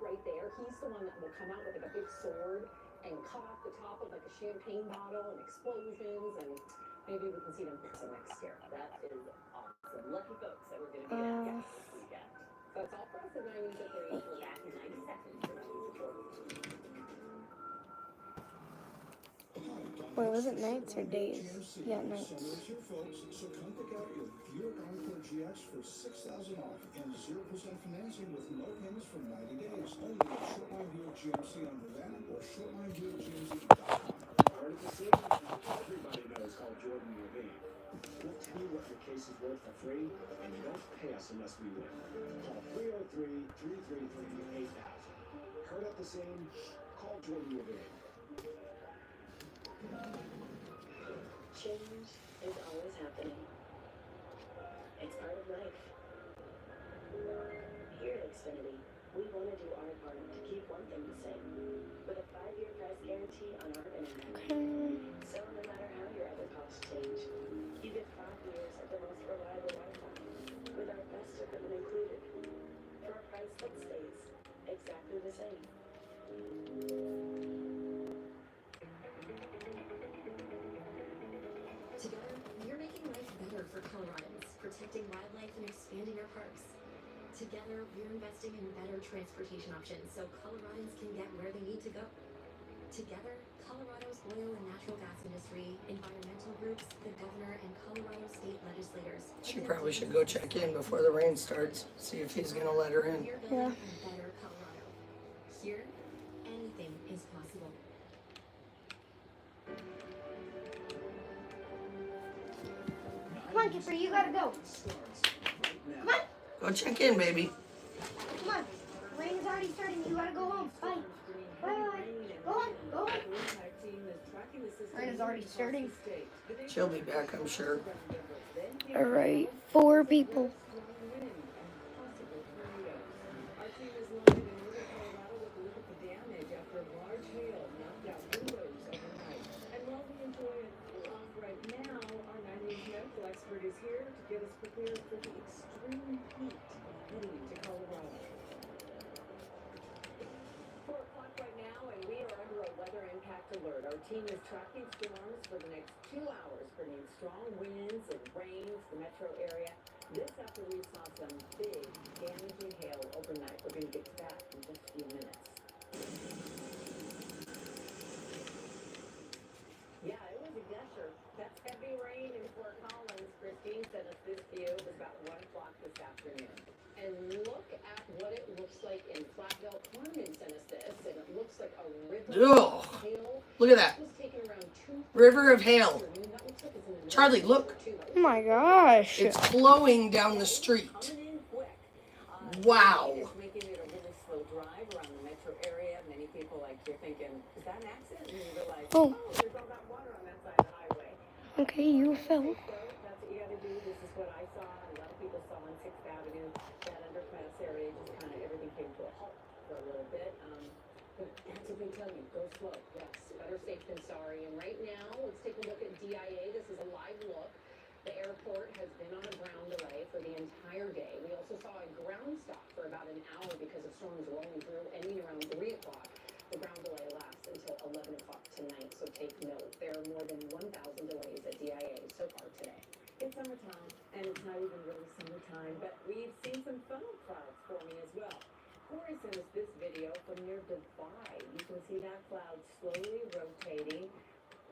right there. He's the one that will come out with like a big sword and cut off the top of like a champagne bottle and explosions, and maybe we can see them some next year. That is awesome. Lucky folks that we're going to be at Gas this weekend. So that's all for us at 9 News at 3. We're back in 90 seconds for News Report. Wait, was it nights or days? Yeah, nights. Summer is here, folks, so come pick out your Buick Encore GX for $6,000 off and 0% financing with no payments for 90 days. Only at Shortline Buick GMC on Savannah or ShortlineBuickGMC.com. Part of the scene, everybody knows how Jordan Levine. We'll tell you what your case is worth for free, and you don't pay us unless we win. Call 303-333-8000. Heard at the scene? Call Jordan Levine. Change is always happening. It's part of life. Here at Xfinity, we want to do our part to keep one thing the same, with a 5-year price guarantee on our internet. So no matter how your other costs change, you get 5 years of the most reliable Wi-Fi, with our best equipment included, for a price that stays exactly the same. Together, we're making life better for Coloradans, protecting wildlife and expanding our parks. Together, we're investing in better transportation options so Coloradans can get where they need to go. Together, Colorado's oil and natural gas industry, environmental groups, the governor, and Colorado state legislators. She probably should go check in before the rain starts, see if he's gonna let her in. We're building a better Colorado. Here, anything is possible. Come on, Kipper, you gotta go. Come on, Go check in, baby. come on. Rain is already starting. You gotta go home. Bye. Bye. Go on, go on. Rain is already starting. She'll be back, I'm sure. All right, 4 people. Our team is live in northern Colorado with a look at the damage after large hail knocked out windows overnight. And while we enjoy a cool-off right now, our 9 News medical expert is here to get us prepared for the extreme heat heading into Colorado. 4 o'clock right now, and we are under a weather impact alert. Our team is tracking storms for the next 2 hours, bringing strong winds and rain to the metro area. This after we saw some big damaging hail overnight. We're going to get to that in just a few minutes. Yeah, it was a gusher. That's heavy rain in Fort Collins. Christine sent us this view. It was about 1 o'clock this afternoon. And look at what it looks like in Flatville. Carmen sent us this, and it looks like a river Ugh. of hail. Look at that. It was taking around 2 River of hail. That looks like it's in the Charlie, look. Oh my gosh. It's flowing down the street. Coming in quick. Wow. It's making it a really slow drive around the metro area. Many people, like, you're thinking, is that an accident? And you realize, Oh. there's all that water on that side of the highway. Okay, you fell. So that's what you got to do. This is what I saw, and a lot of people saw on 6th Avenue. That underpass area, just kind of everything came to a halt for a little bit. But that's what they tell you. Go slow. Yes, better safe than sorry. And right now, let's take a look at DIA. This is a live look. The airport has been on a ground delay for the entire day. We also saw a ground stop for about an hour because of storms rolling through, ending around 3 o'clock. The ground delay lasts until 11 o'clock tonight, so take note. There are more than 1,000 delays at DIA so far today. It's summertime, and it's not even really summertime, but we've seen some funnel clouds forming as well. Corey sent us this video from near Divide. You can see that cloud slowly rotating.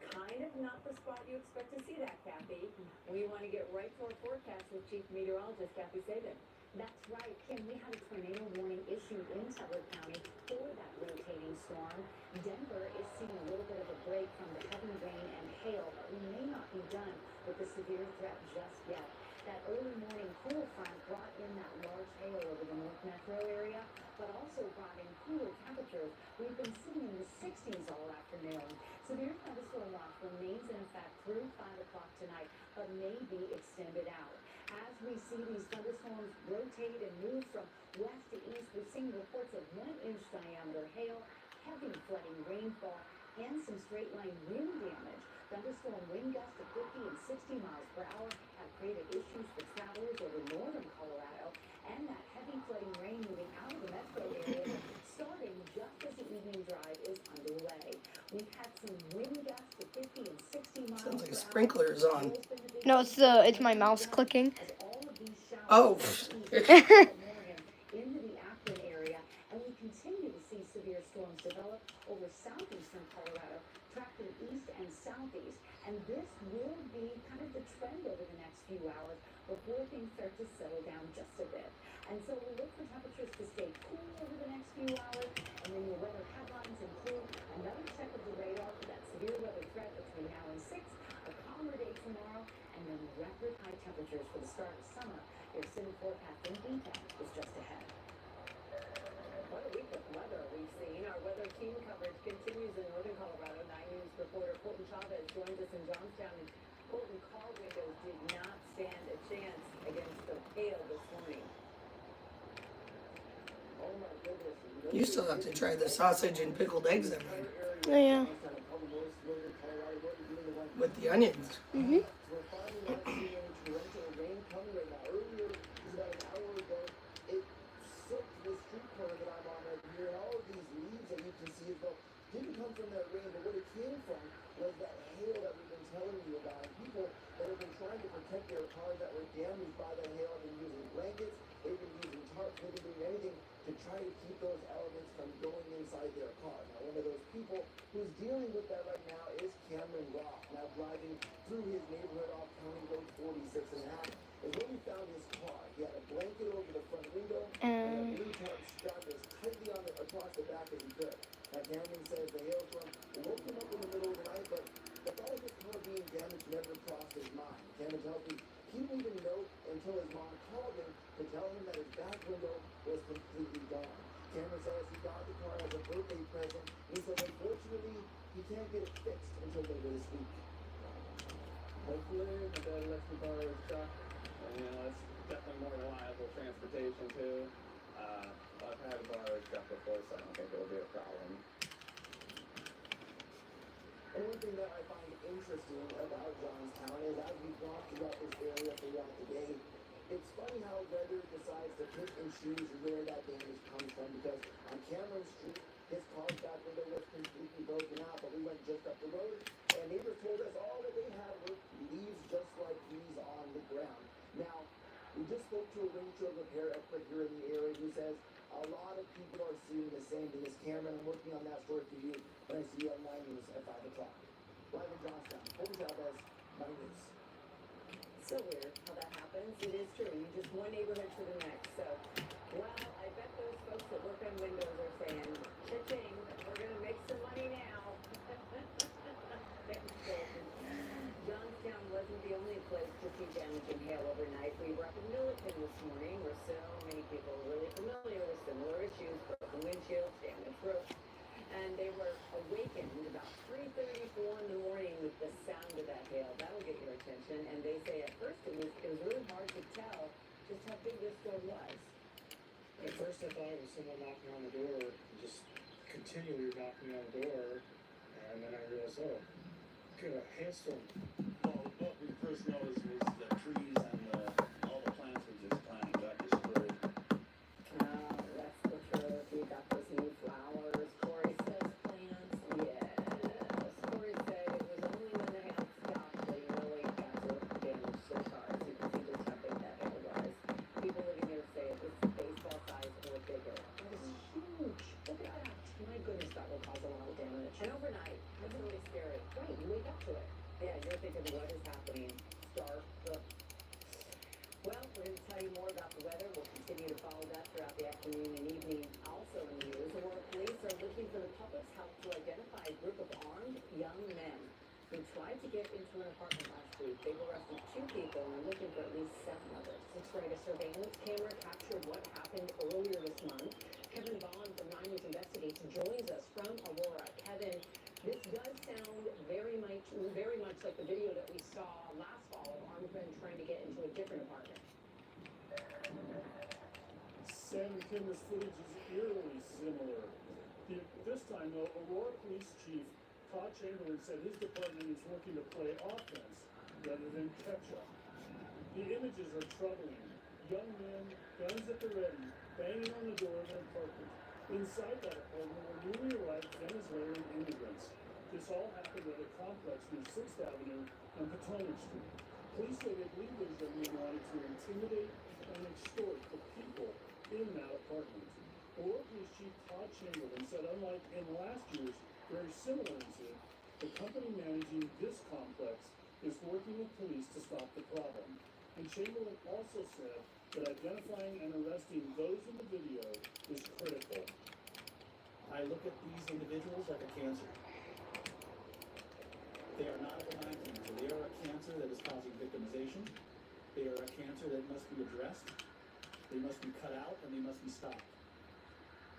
Kind of not the spot you expect to see that, Kathy. We want to get right to our forecast with Chief Meteorologist Kathy Sabin. That's right, Kim. We had a tornado warning issued in Teller County for that rotating storm. Denver is seeing a little bit of a break from the heavy rain and hail, but we may not be done with the severe threat just yet. That early morning cool front brought in that large hail over the North Metro area, but also brought in cooler temperatures. We've been sitting in the 60s all afternoon. Severe thunderstorm watch remains in effect through 5 o'clock tonight, but may be extended out. As we see these thunderstorms rotate and move from west to east, we're seeing reports of 1-inch diameter hail, heavy flooding rainfall, and some straight line wind damage. Thunderstorm wind gusts of 50 and 60 miles per hour have created issues for travelers over northern Colorado, and that heavy flooding rain moving out of the metro area sprinklers on. No, it's my mouse clicking. Oh. Into the Akron area, and we continue to see severe storms develop over southeastern Colorado, tracking east and southeast. And this will be kind of the trend over the next few hours before things start to settle down just a bit. And so we'll look for temperatures to stay cool over the next few hours, and then your weather headlines include another check of the radar for that severe weather threat between now and 6, a calmer day tomorrow, and then record high temperatures for the start of summer. Your city forecast in detail is just ahead. What a week of weather we've seen. Our weather team coverage continues in northern Colorado. 9 News reporter Colton Chavez joins us in Johnstown. And Colton, car windows did not stand a chance against the hail this morning. Oh my goodness. You still have to try the sausage and pickled eggs I made Oh, yeah. with the onions. Mhm. We're finally not seeing any torrential rain coming right now. Earlier, it was about an hour ago, it soaked the street corner that I'm on right here, and all of these leaves that you can see as well didn't come from that rain, but what it came from was that hail that we've been telling you about. And people that have been trying to protect their cars that were damaged by that hail have been using blankets, they've been using tarps, they've been doing anything to try to keep those elements from going inside their car. Now, one of those people who's dealing with that right now is Cameron Roth. Now, driving through his neighborhood off County Road 46 and a half is when he found his car. He had a blanket over the front window and a blue tarp strapped as tightly on across the back as he could. Now, Cameron says the hailstorm woke him up in the middle of the night, but the thought of his car being damaged never crossed his mind. Cameron tells me he didn't even know until his mom called him to tell him that his back window was completely gone. Cameron says he got the car as a birthday present. He says, unfortunately, he can't get it fixed until later this week. Hopefully, my dad lets me borrow his truck. And, you know, it's definitely more reliable transportation, too. I've had to borrow his truck before, so I don't think it'll be a problem. And one thing that I find interesting about Johnstown is as we've gone throughout this area throughout the day, it's funny how weather decides to pick and choose where that damage comes from, because on Cameron Street, his car's back window was completely broken out, but we went just up the road, and neighbors told us all that they had were leaves just like these on the ground. Now, we just spoke to a windshield repair expert here in the area who says a lot of people are seeing the same thing as Cameron. I'm working on that story for you when I see you on 9 News at 5 o'clock. Live in Johnstown, Colton Chavez, 9 News. So weird how that happens. It is true. You just one neighborhood to the next. So, well, I bet those folks that work on windows are saying, "Cha-ching, we're going to make some money now." Thanks, Colton. Johnstown wasn't the only place to see damage and hail overnight. We were up in Milliken this morning, where so many people are really familiar with similar issues: broken windshields, damaged roofs. And they were awakened about 3:34 in the morning with the sound of that hail. That'll get your attention. And they say at first it was really hard to tell just how big this storm was. At first I thought it was someone knocking on the door, just continually knocking on the door, and then I realized, oh, look at a hailstorm. Well, what we first noticed was the trees and all the plants were just planted, got destroyed. Oh, that's the truth. You got those new flowers. Corey says plants. Yes. Corey said it was only when the hail stopped that you really got to damage their cars. You can see just how big that hail was. People living there say it was baseball size or bigger. That is huge. Look at that. My goodness, that will cause a lot of damage. And overnight, that's really scary. Right, you wake up to it. Yeah, you're thinking, what is happening? Dark. Ugh. Well, we're going to tell you more about the weather. We'll continue to follow that throughout the afternoon and evening. Also in the news, Aurora police are looking for the public's help to identify a group of armed young men who tried to get into an apartment last week. They've arrested 2 people and are looking for at least 7 others. That's right, a surveillance camera captured what happened earlier this month. Kevin Vaughn from 9 News Investigates joins us from Aurora. Kevin, this does sound very much like the video that we saw last fall of armed men trying to get into a different apartment. Sam and Kim, this footage is eerily similar. This time, though, Aurora Police Chief Todd Chamberlain said his department is working to play offense rather than catch up. The images are troubling. Young men, guns at the ready, banging on the door of an apartment. Inside that apartment were newly arrived Venezuelan immigrants. This all happened at a complex near 6th Avenue and Potomac Street. Police say they believe those young men wanted to intimidate and extort the people in that apartment. Aurora Police Chief Todd Chamberlain said unlike in last year's very similar incident, the company managing this complex is working with police to stop the problem. And Chamberlain also said that identifying and arresting those in the video is critical. I look at these individuals like a cancer. They are not a benign cancer. They are a cancer that is causing victimization. They are a cancer that must be addressed. They must be cut out and they must be stopped.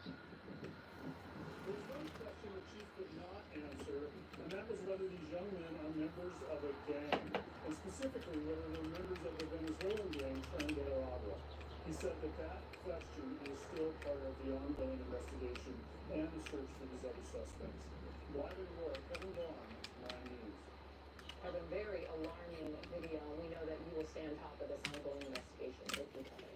There's one question the chief could not answer, and that was whether these young men are members of a gang, and specifically whether they're members of the Venezuelan gang Tren de Aragua. He said that question is still part of the ongoing investigation and the search for these other suspects. Live in Aurora, Kevin Vaughn, 9 News. Kevin, very alarming video. We know that you will stay on top of this ongoing investigation. Thank you, Kevin.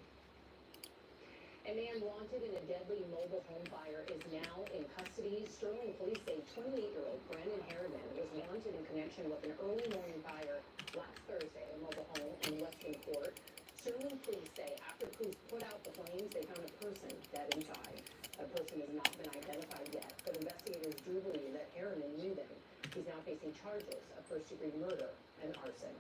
A man wanted in a deadly mobile home fire is now in custody. Sterling police say 28-year-old Brandon Harriman was wanted in connection with an early morning fire last Thursday at a mobile home in Weston Court. Sterling police say after police put out the flames, they found a person dead inside. A person has not been identified yet, but investigators do believe that Harriman knew them. He's now facing charges of first-degree murder and arson.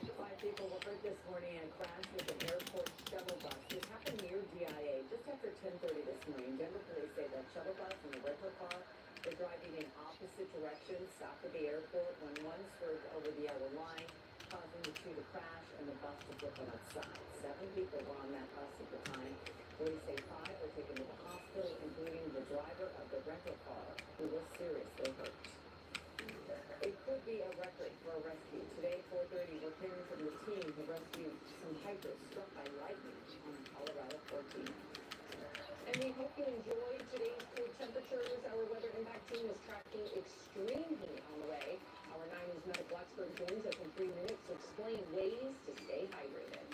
5 people were hurt this morning in a crash with an airport shuttle bus. This happened near DIA just after 10:30 this morning. Denver police say that shuttle bus and the rental car were driving in opposite directions south of the airport when one swerved over the yellow line, causing the two to crash and the bus to flip on its side. 7 people were on that bus at the time. Police say 5 were taken to the hospital, including the driver of the rental car, who was seriously hurt. It could be a record for a rescue. Today at 4:30, we're hearing from the team who rescued some hikers struck by lightning on Colorado 14. And we hope you enjoyed today's cool temperatures. Our weather impact team is tracking extreme heat on the way. Our 9 News medical expert joins us in 3 minutes to explain ways to stay hydrated.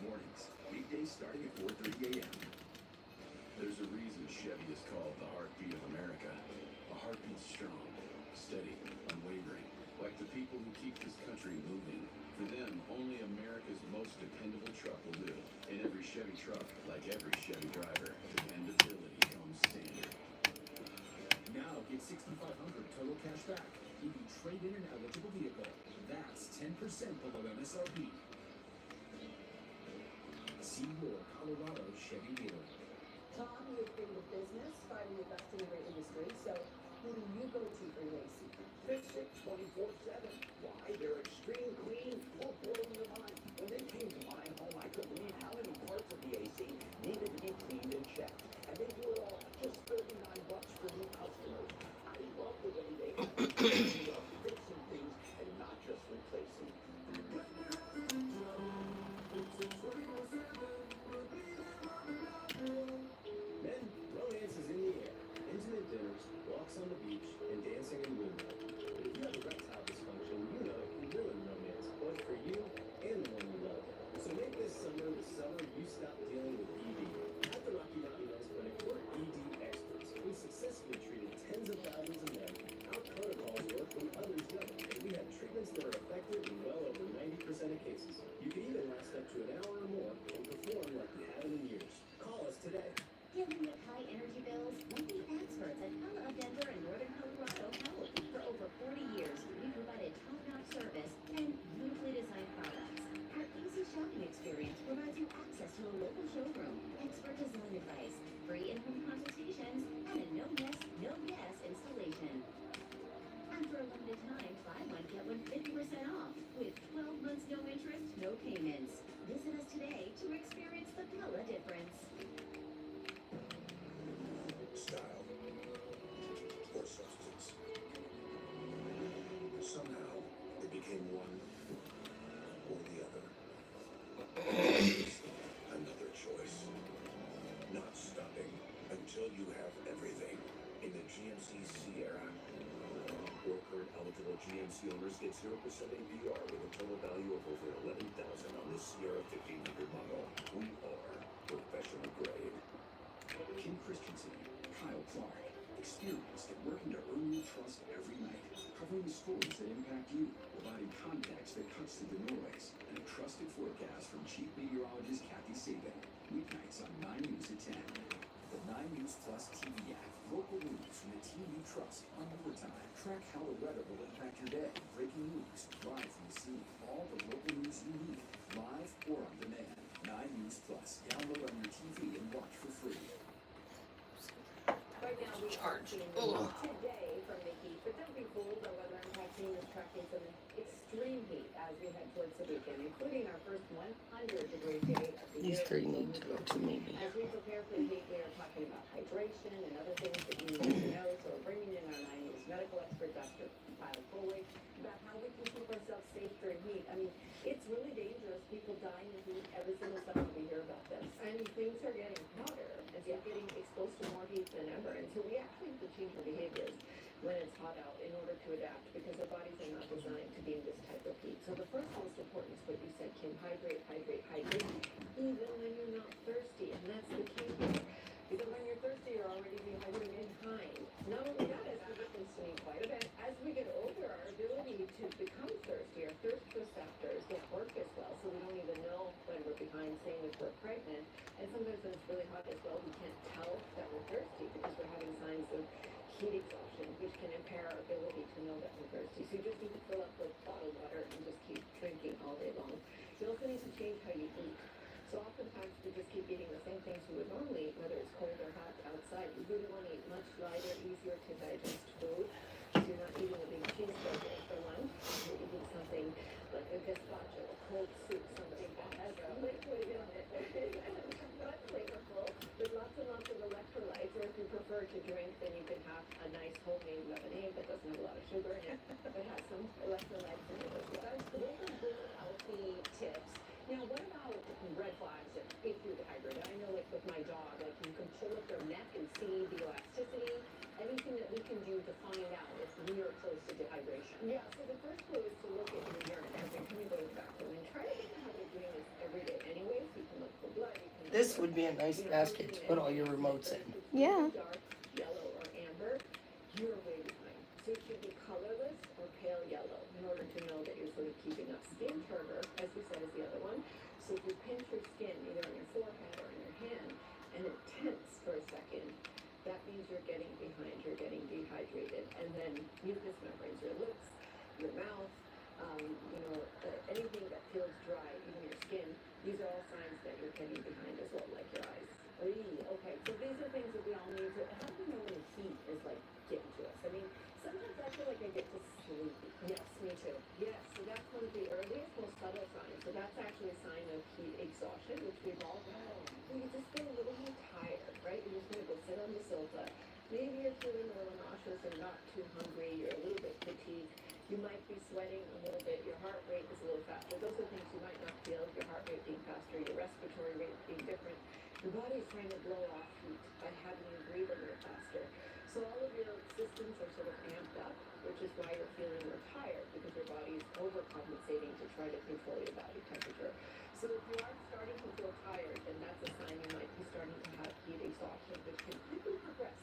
Mornings, weekdays starting at 4:30 a.m. There's a reason Chevy is called the heartbeat of America. A heartbeat strong, steady, unwavering, like the people who keep this country moving. For them, only America's most dependable truck will do. In every Chevy truck, like every Chevy driver, dependability comes standard. Now get $6,500 total cash back. If you trade in an eligible vehicle, that's 10% below MSRP. See your Colorado Chevy dealer. Tom, you've been in business, fighting the best in your industry, so who do you go to for your AC? Visit 24/7. Why? They're extreme clean, will blow your mind. When they came to my home, I couldn't believe how many parts of the AC needed to be cleaned and checked. And they do it all just $39 for new customers. I love the way they love fixing things and not just replacing. Men, romance is in the air. Intimate dinners, walks on the beach, and dancing in moonlight. But if you have erectile dysfunction, you know it can ruin romance, both for you and the one you love. So make this summer the summer you stop dealing with ED. At the Rocky Mountain Men's Clinic, we're ED experts. We successfully treated tens of thousands of men. Our protocols work when others don't, and we have treatments that are effective in well over 90% of cases. You can even last up to an hour or more and perform like you haven't in years. Call us today. Dealing with high energy bills? Let the experts at Pella of Denver and Northern Colorado help. For over 40 years, we provided top-notch service and beautifully designed products. Our easy shopping experience provides you access to a local showroom, expert design advice, free in-home consultations, and a no-mess, no-guess installation. And for a limited time, buy one, get one 50% off with 12 months no interest, no payments. Visit us today to experience the Pella difference. Style or substance. Somehow they became one or the other. Another choice. Not stopping until you have everything in the GMC Sierra. Worker eligible GMC owners get 0% APR with a total value of over $11,000 on this Sierra 1500 model. We are professional grade. Kim Christensen, Kyle Clark, experienced at working to earn your trust every night, covering the stories that impact you, providing context that cuts through the noise, and a trusted forecast from Chief Meteorologist Kathy Saban. Weeknights on 9 News at 10. The 9 News Plus TV app. Local news from the team you trust on overtime. Track how the weather will impact your day. Breaking news, live from the scene. All the local news you need, live or on demand. 9 News Plus. Download on your TV and watch for free. Right now, we are seeing the heat today from the heat, but don't be fooled by weather impacting this tracking some extreme heat as we head towards the weekend, including our first 100-degree day of the year. These three need to go to maybe. As we prepare for the heat, we are talking about hydration and other things that you need to know. So we're bringing in our 9 News medical expert, Dr. Kyle Foley, about how we can keep ourselves safe during heat. I mean, it's really dangerous. People die in the heat every single summer we hear about this. And things are getting hotter as you're getting exposed to more heat than ever. And so we actually have to change our behaviors when it's hot out in order to adapt because our bodies are not designed to be in this type of heat. So the first most important is what you said, Kim, hydrate, hydrate, hydrate, even when you're not thirsty. And that's the key here. Because when you're thirsty, you're already dehydrated behind. Not only that, as we get consuming quite a bit, as we get older, our ability to become thirsty, our thirst receptors don't work as well, so we don't even know when we're behind, same if we're pregnant. And sometimes when it's really hot as well, we can't tell that we're thirsty because we're having signs of heat exhaustion, which can impair our ability to know that we're thirsty. So you just need to fill up with bottled water and just keep drinking all day long. You also need to change how you eat. So oftentimes we just keep eating the same things we would normally eat, whether it's cold or hot outside. You really want to eat much lighter, easier to digest food. So you're not eating a big cheeseburger for lunch. You're eating something like a gazpacho, a cold soup, something that has a liquid in it. Not flavorful, with lots and lots of electrolytes. Or if you prefer to drink, then you can have a nice homemade lemonade that doesn't have a lot of sugar in it, but has some electrolytes in it as well. So those are good healthy tips. Now, what about red flags if you're dehydrated? I know, like with my dog, like you can pull up their neck and see the elasticity. Anything that we can do to find out if we are close to dehydration? Yeah. So the first clue is to look at your urine every time you go to the bathroom and try to get the habit of doing this every day. Anyway, so you can look for blood. You can This would be a nice basket to put all your remotes in. Yeah. Dark yellow or amber, you're way behind. So it should be colorless or pale yellow in order to know that you're sort of keeping up. Skin turner, as we said, is the other one. So if you pinch your skin either on your forehead or on your hand and it tense for a second, that means you're getting behind, you're getting dehydrated. And then mucous membranes, your lips, your mouth, anything that feels dry, even your skin, these are all signs that you're getting behind as well, like your eyes. Okay, so these are things that we all need to, how do we know when the heat is like getting to us? I mean, sometimes I feel like I get to sleep. Yes, me too. Yes, so that's one of the earliest, most subtle signs. So that's actually a sign of heat exhaustion, which we've all had. You just feel a little more tired, right? You're just going to go sit on the sofa. Maybe you're feeling a little nauseous and not too hungry. You're a little bit fatigued. You might be sweating a little bit. Your heart rate is a little faster. Those are things you might not feel. Your heart rate being faster, your respiratory rate being different. Your body is trying to blow off heat by having you breathe a little faster. So all of your systems are sort of amped up, which is why you're feeling more tired, because your body is overcompensating to try to control your body temperature. So if you are starting to feel tired, then that's a sign you might be starting to have heat exhaustion, which can quickly progress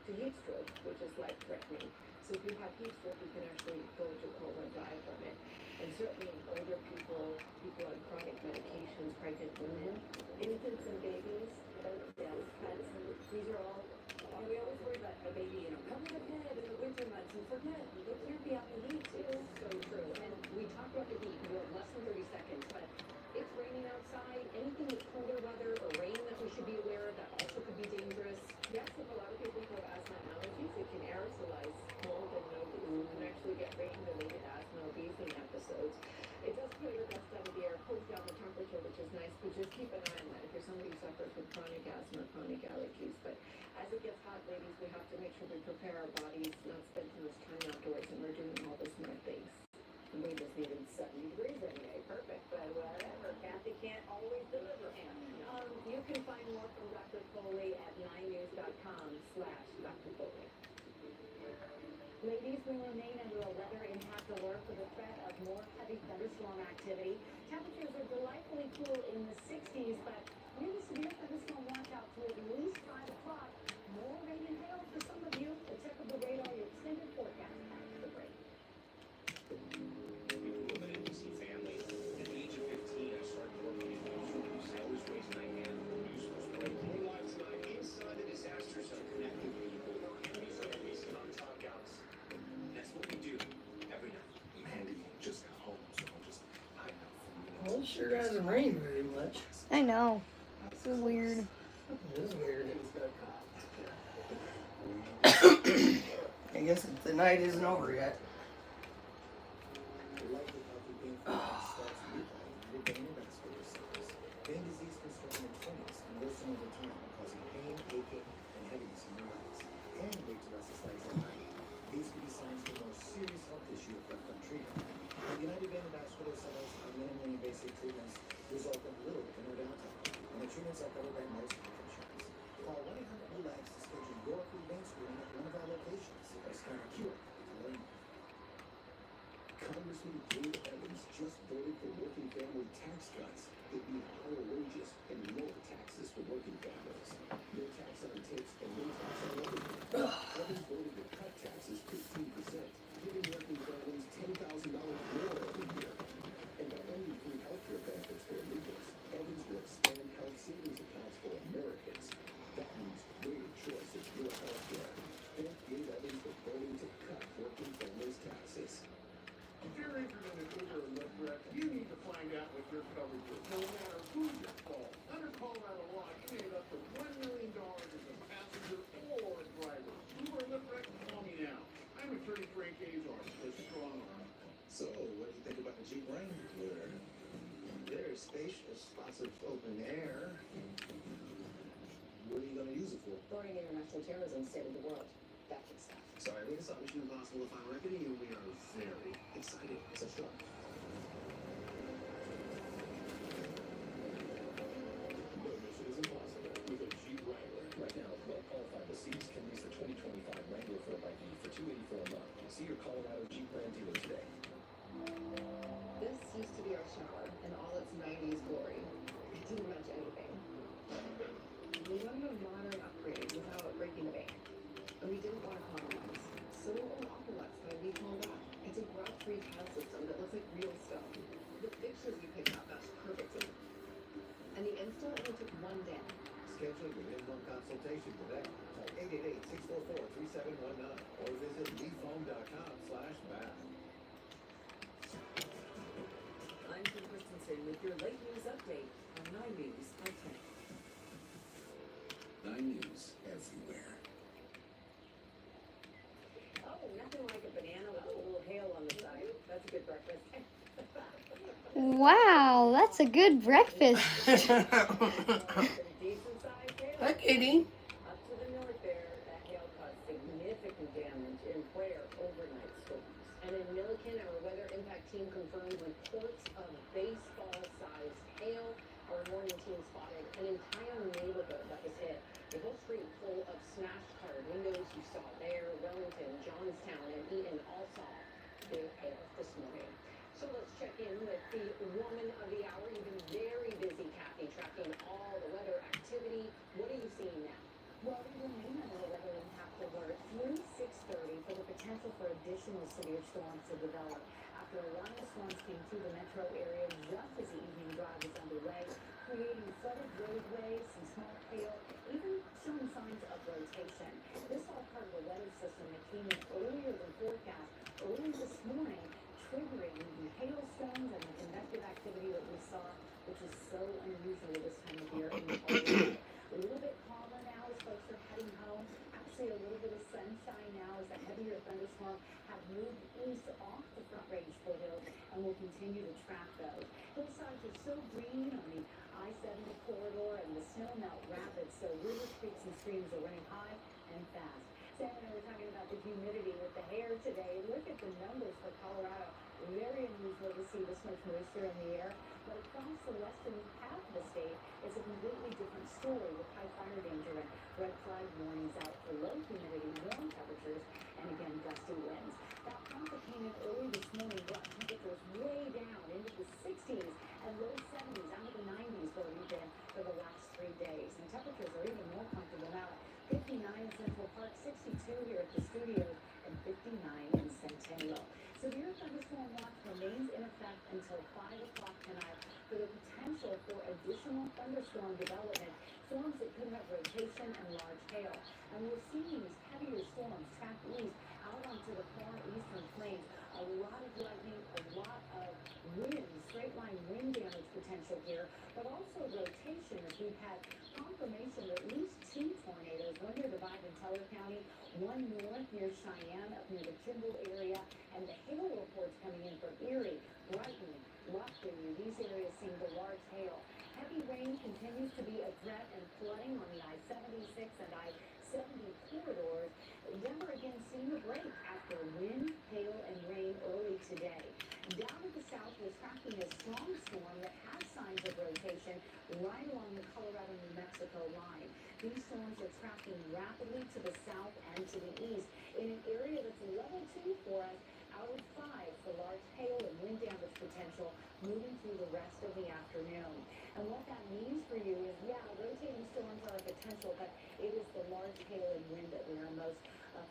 to heat stroke, which is life-threatening. So if you have heat stroke, you can actually go to coma and die from it. And certainly in older people, people on chronic medications, pregnant women, infants and babies, pets, these are all, we always worry about a baby, cover the head in the winter months and forget, they can't be out in the heat too. So true. And we talk about the heat, we have less than 30 seconds, but it's raining outside, anything with cooler weather or rain that we should be aware of that also could be dangerous. Yes, if a lot of people who have asthma and allergies, it can aerosolize cold and you can actually get rain-related asthma or wheezing episodes. It does clear the dust out of the air, pulls down the temperature, which is nice, but just keep an eye on that if you're somebody who suffers with chronic asthma, chronic allergies. But as a Ladies will remain under a weather impact alert for the threat of more heavy thunderstorm activity. Temperatures are delightfully cool in the 60s, but near the severe thunderstorm watch out to at least 5 o'clock. More rain and hail for some of you. A check of the radar, your extended forecast after the break. I'm an NBC family. At the age of 15, I started working in newsrooms. I always raised my hand for newsrooms. We're live tonight inside the disaster zone, connecting people who are enemies of NBC on top counts. That's what we do every night. Mandy just got home, so I'm just hiding out for a Well, it sure hasn't rained very much. I know. This is weird. It is weird. I guess the night isn't over yet. Vein disease can start in the 20s and worsen over time, causing pain, aching, and heaviness in your legs, and lead to restless legs at night. These could be signs of a more serious health issue if left untreated. The United Vein and Vascular Centers are minimally invasive treatments result in little inner downtime, and the treatments are covered by most health insurance. Call 1-800-RELAX to schedule your free vein screening at one of our locations. Scan a QR to learn. Congressman Gabe Evans just voted for working family tax cuts. It means higher wages and lower taxes for working families. No tax on tips and no tax on everything. Evans voted to cut taxes 15%, giving working families $10,000 more every year. And by ending free healthcare benefits for illegals, Evans will expand health savings accounts for Americans. That means greater choice of your healthcare. Thank Gabe Evans for voting to cut working families' taxes. If you're injured in an Uber or Lyft wreck, you need to find out what your coverage is, no matter who's at fault. Under Colorado law, you can get up to $1 million as a passenger or a driver. Uber or Lyft wreck, call me now. I'm attorney Frank Azar, with Strong Arm. So, what do you think about the Jeep Wrangler? Very spacious, lots of open air. What are you going to use it for? Boarding international terrorism state of the world. That good stuff. Sorry, we saw Mission Impossible to Find Reckoning, and we are very excited. It's a show. No mission is impossible with a Jeep Wrangler. Right now, well-qualified lessees can lease the 2025 Wrangler 4xE for $284 a month. See your Colorado Jeep brand dealer today. This used to be our shower in all its 90s glory. It didn't match anything. We wanted a modern upgrade without breaking the bank. And we didn't want to compromise. So Aqualex by Lee Honda. It's a grout-free tile system that looks like real stone. The pictures we picked out matched perfectly. And the install only took 1 day. Schedule your in-home consultation today. Call 888-644-3719 or visit leafoam.com/bath. I'm Kim Christensen with your late news update on 9 News at 10. 9 News everywhere. Oh, nothing like a banana with a little hail on the side. That's a good breakfast. Wow, that's a good breakfast. Decent sized hail. Hi, Katie. Up to the north there, that hail caused significant damage in Blair overnight storms. And in Milliken, our weather impact team confirmed reports of baseball-sized hail. Our morning team spotted an entire neighborhood that was hit. The whole street full of smashed colored windows you saw there. Wellington, Johnstown, and Eaton all saw big hail this morning. So let's check in with the woman of the hour. You've been very busy, Kathy, tracking all the weather activity. What are you seeing now? Well, we remain under a weather impact alert through 6:30 for the potential for additional severe storms to develop. After a line of storms came through the metro area just as the evening drive was underway, creating flooded roadways, some small hail, even showing signs of rotation. This all part of a weather system that came in earlier than forecast early this morning, triggering the hailstones and the convective activity that we saw, which is so unusual this time of year in Colorado. A little bit calmer now as folks are heading home. Actually, a little bit of sunshine now as the heavier thunderstorms have moved east off the Front Range foothills and will continue to track those. Hillsides are so green on the I-70 corridor and the snow melt rapid, so rivers, creeks, and streams are running high and fast. Sam and I were talking about the humidity with the hair today. Look at the numbers for Colorado. Very unusual to see this much moisture in the air, but across the western half of the state, it's a completely different story with high fire danger and red flag warnings out for low humidity, warm temperatures, and again, gusty winds. until 5 o'clock tonight for the potential for additional thunderstorm development, storms that could have rotation and large hail. And we're seeing these heavier storms track east out onto the far eastern plains. A lot of lightning, a lot of wind, straight line wind damage potential here, but also rotation as we've had confirmation of at least 2 tornadoes, one near Divide and Teller County, one north near Cheyenne, up near the Kimball area, and the hail reports coming in from Erie, Brighton, Rockville. These areas seeing the large hail. Heavy rain continues to be a threat, and flooding on the I-76 and I-70 corridors. Denver again seeing a break after wind, hail, and rain early today. Down at the south, we're tracking a strong storm that has signs of rotation right along the Colorado-New Mexico line. These storms are tracking rapidly to the south and to the east in an area that's level 2 for us, out of 5 for large hail and wind damage potential moving through the rest of the afternoon. And what that means for you is, yeah, rotating storms are a potential, but it is the large hail and wind that we are most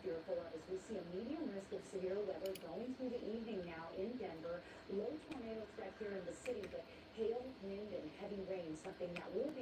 fearful of as we see a medium risk of severe weather going through the evening now in Denver. Low tornado threat here in the city, but hail, wind, and heavy rain, something we'll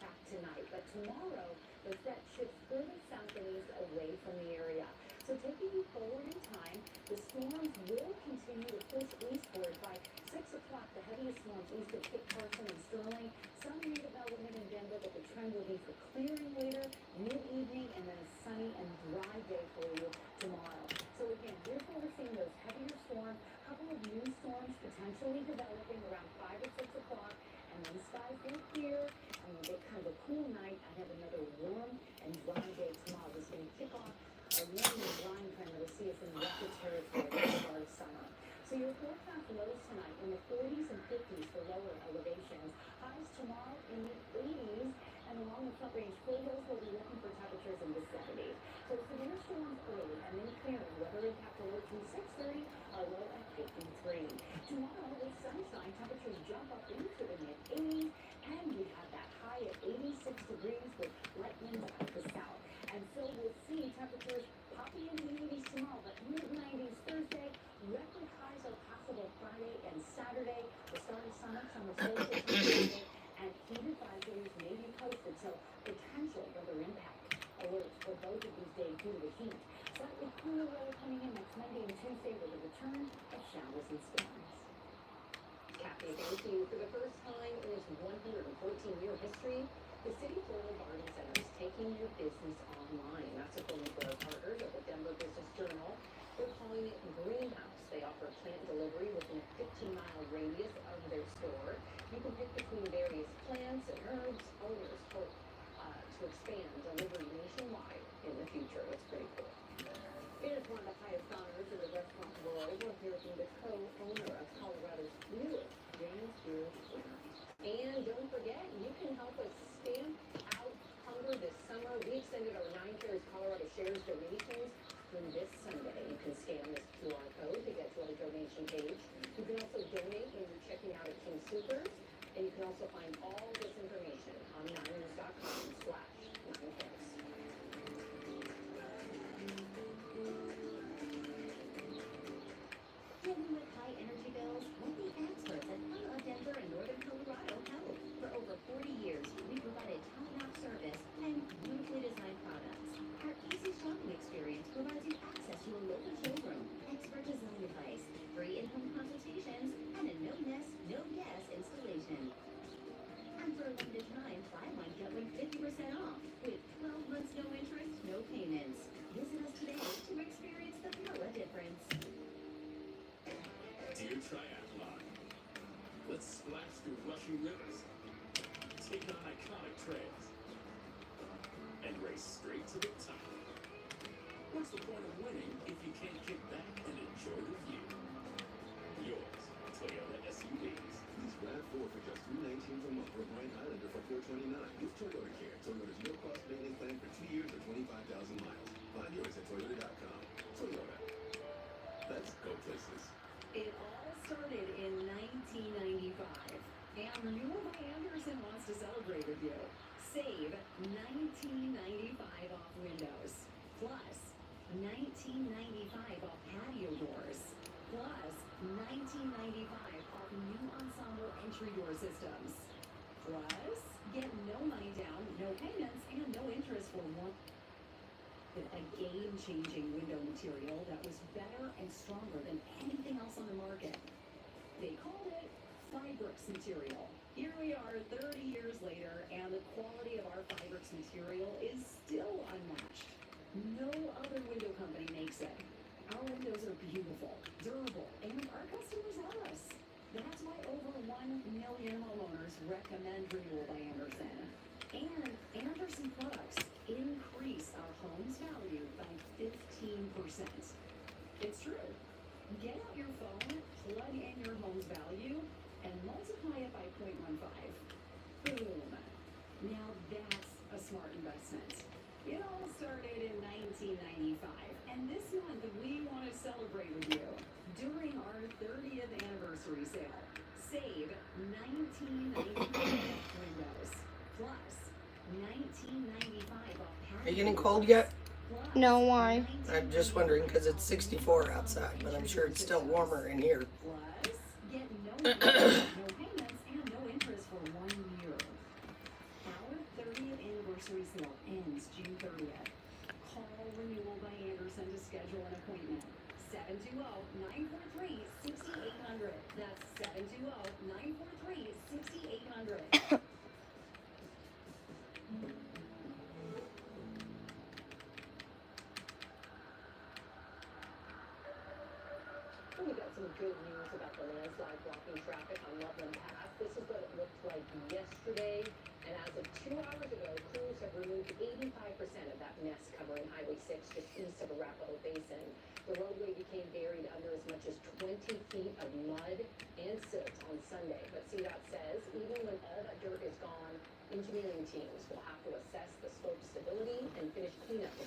track tonight. But tomorrow, the threat shifts further south and east away from the area. So taking you forward in time, the storms will continue to push eastward by 6 o'clock. The heaviest storms east of Kit Carson and Sterling. Some redevelopment in Denver, but the trend will be for clearing later, mid-evening, and then a sunny and dry day for you tomorrow. So again, here's where we're seeing those heavier storms, a couple of new storms potentially developing around 5 or 6 o'clock, and then skies will clear, and we'll get kind of a cool night and have another warm and dry day tomorrow. This is going to kick off a warm and drying trend that will see us in record territory as far as summer. So your forecast lows tonight in the 40s and 50s for lower elevations. Highs tomorrow in the 80s, and along the front range corridors we'll be looking for temperatures in the 70s. So severe storms early and then clearing. Weather impact low through 6:30, our low at 53. Tomorrow with sunshine, temperatures jump up into the mid-80s, and we have that high at 86 degrees with light winds out the south. And so we'll see temperatures popping into the 80s tomorrow, but mid-90s Thursday. Record highs are possible Friday and Saturday. The start of summer, summer solstice, and heat advisories may be posted. So potential weather impact alerts for both of these days due to the heat. Slightly cooler weather coming in next Monday and Tuesday with a return of showers and storms. Kathy, thank you. For the first time in its 114-year history, the City Floral Garden Center is taking your business online. That's according to our partners at the Denver Business Journal. They're calling it Greenhouse. They offer plant delivery within a 15-mile radius of their store. You can pick between various plants and herbs. Owners hope to expand delivery nationwide in the future. It's pretty cool. It is one of the highest honors in the restaurant world. We're hearing the co-owner of Colorado's newest James Beard winner. And don't forget, you can help us stamp out hunger this summer. We extended our 9 Cares Colorado Shares donations through this Sunday. You can scan this QR code to get to our donation page. You can also donate when you're checking out at King Soopers, and you can also find all this information on 9news.com/9cares. Dealing with high energy bills? Let the experts at Pella of Denver and Northern Colorado help. For over 40 years, we provided top-notch service and beautifully designed products. Our easy shopping experience provides you access to a local showroom, expert design advice, free in-home consultations, and a no-mess, no-guess installation. And for a limited time, buy one, get one 50% off with 12 months no interest, no payments. Visit us today to experience the Pella difference. Dear Triathlon, let's splash through rushing rivers, take on iconic trails, and race straight to the top. What's the point of winning if you can't kick back and enjoy the view? Yours, Toyota SUVs. Lease RAV4 for just $319 per month or Bryan Highlander for $429. With Toyota Care, Toyota's no-cost maintenance plan for 2 years or 25,000 miles. Find yours at Toyota.com. Toyota. Let's go places. It all started in 1995, and Renewal by Anderson wants to celebrate with you. Save $19.95 off windows, plus $19.95 off patio doors, plus $19.95 new Ensemble entry door systems. Plus, get no money down, no payments, and no interest for one. A game-changing window material that was better and stronger than anything else on the market. They called it Fibrix material. Here we are 30 years later, and the quality of our Fibrix material is still unmatched. No other window company makes it. Our windows are beautiful, durable, and our customers love us. That's why over 1 million homeowners recommend Renewal by Andersen. And Andersen products increase our home's value by 15%. It's true. Get out your phone, plug in your home's value, and multiply it by 0.15. Boom. Now that's a smart investment. It all started in 1995, and this month we want to celebrate with you. During our 30th anniversary sale, save $19.95 windows, plus $19.95 off. Are you getting cold yet? No, why? I'm just wondering because it's 64 outside, but I'm sure it's still warmer in here. Plus, get no payments and no interest for 1 year. Our 30th anniversary sale ends June 30th. Call Renewal by Andersen to schedule an appointment. 720-943-6800. That's 720-943-6800. We got some good news about the landslide blocking traffic on Loveland Pass. This is what it looked like yesterday, and as of 2 hours ago, crews have removed 85% of that mess covering Highway 6 just east of Arapahoe Basin. The roadway became buried under as much as 20 feet of mud and silt on Sunday, but CDOT says even when all that dirt is gone, engineering teams will have to assess the slope stability and finish cleanup.